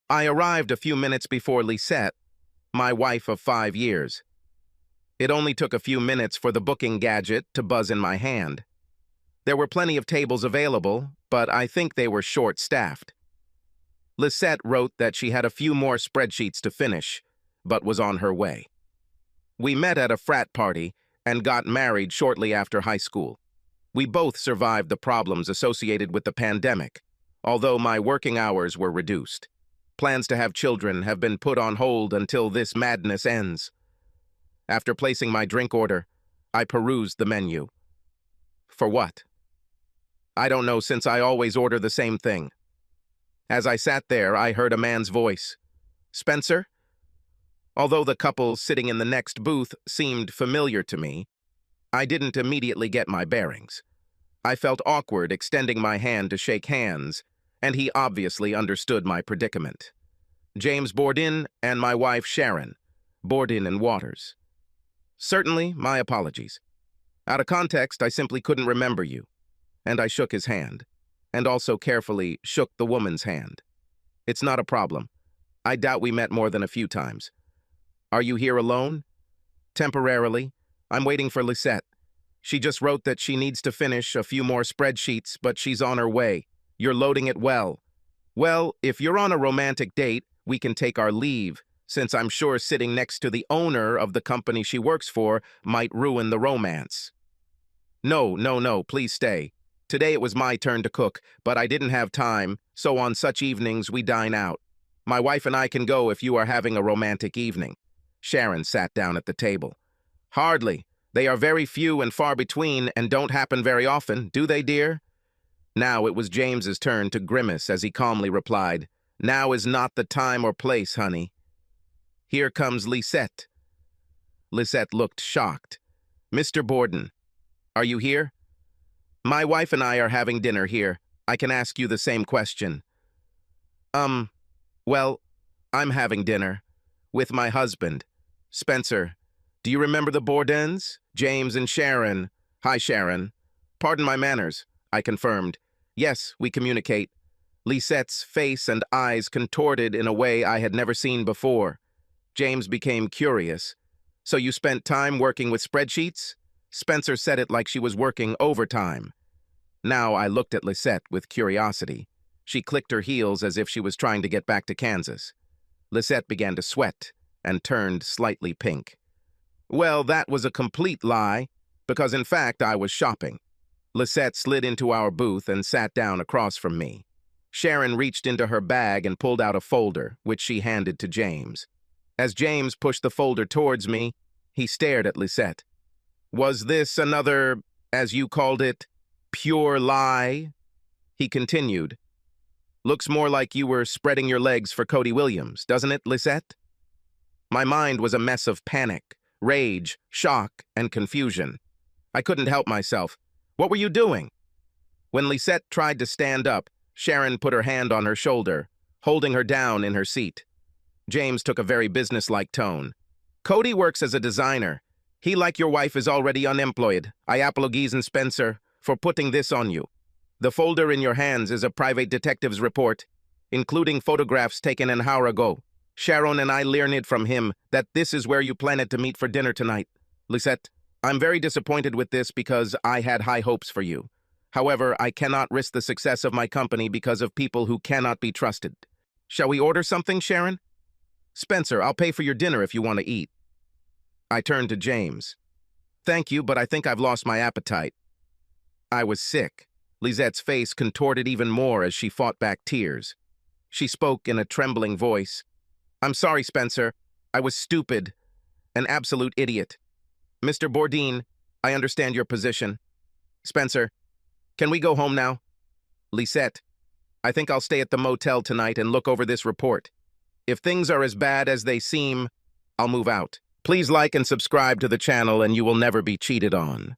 I arrived a few minutes before Lisette, my wife of 5 years. It only took a few minutes for the booking gadget to buzz in my hand. There were plenty of tables available, but I think they were short-staffed. Lisette wrote that she had a few more spreadsheets to finish, but was on her way. We met at a frat party and got married shortly after high school. We both survived the problems associated with the pandemic, although my working hours were reduced. Plans to have children have been put on hold until this madness ends. After placing my drink order, I perused the menu. For what? I don't know, since I always order the same thing. As I sat there, I heard a man's voice. "Spencer?" Although the couple sitting in the next booth seemed familiar to me, I didn't immediately get my bearings. I felt awkward extending my hand to shake hands, and he obviously understood my predicament. James Bourdin and my wife Sharon, Bourdin and Waters. Certainly, my apologies. Out of context, I simply couldn't remember you. And I shook his hand, and also carefully shook the woman's hand. It's not a problem. I doubt we met more than a few times. Are you here alone? Temporarily. I'm waiting for Lisette. She just wrote that she needs to finish a few more spreadsheets, but she's on her way. You're loading it well. Well, if you're on a romantic date, we can take our leave, since I'm sure sitting next to the owner of the company she works for might ruin the romance. No, please stay. Today it was my turn to cook, but I didn't have time, so on such evenings we dine out. My wife and I can go if you are having a romantic evening. Sharon sat down at the table. Hardly. They are very few and far between and don't happen very often, do they, dear? Now it was James's turn to grimace as he calmly replied, "Now is not the time or place, honey." Here comes Lisette. Lisette looked shocked. "Mr. Bourdin, are you here?" "My wife and I are having dinner here. I can ask you the same question." Well, I'm having dinner with my husband, Spencer. Do you remember the Bourdins? James and Sharon. Hi, Sharon. Pardon my manners, I confirmed. Yes, we communicate. Lisette's face and eyes contorted in a way I had never seen before. James became curious. So you spent time working with spreadsheets? Spencer said it like she was working overtime. Now I looked at Lisette with curiosity. She clicked her heels as if she was trying to get back to Kansas. Lisette began to sweat and turned slightly pink. Well, that was a complete lie, because in fact I was shopping. Lisette slid into our booth and sat down across from me. Sharon reached into her bag and pulled out a folder, which she handed to James. As James pushed the folder towards me, he stared at Lisette. Was this another, as you called it, pure lie? He continued. Looks more like you were spreading your legs for Cody Williams, doesn't it, Lisette? My mind was a mess of panic, rage, shock, and confusion. I couldn't help myself. What were you doing? When Lisette tried to stand up, Sharon put her hand on her shoulder, holding her down in her seat. James took a very businesslike tone. Cody works as a designer. He, like your wife, is already unemployed. I apologize, and Spencer, for putting this on you. The folder in your hands is a private detective's report, including photographs taken an hour ago. Sharon and I learned from him that this is where you planned to meet for dinner tonight. Lisette, I'm very disappointed with this because I had high hopes for you. However, I cannot risk the success of my company because of people who cannot be trusted. Shall we order something, Sharon? Spencer, I'll pay for your dinner if you want to eat. I turned to James. Thank you, but I think I've lost my appetite. I was sick. Lisette's face contorted even more as she fought back tears. She spoke in a trembling voice. I'm sorry, Spencer. I was stupid. An absolute idiot. Mr. Bourdin, I understand your position. Spencer, can we go home now? Lisette, I think I'll stay at the motel tonight and look over this report. If things are as bad as they seem, I'll move out. Please like and subscribe to the channel and you will never be cheated on.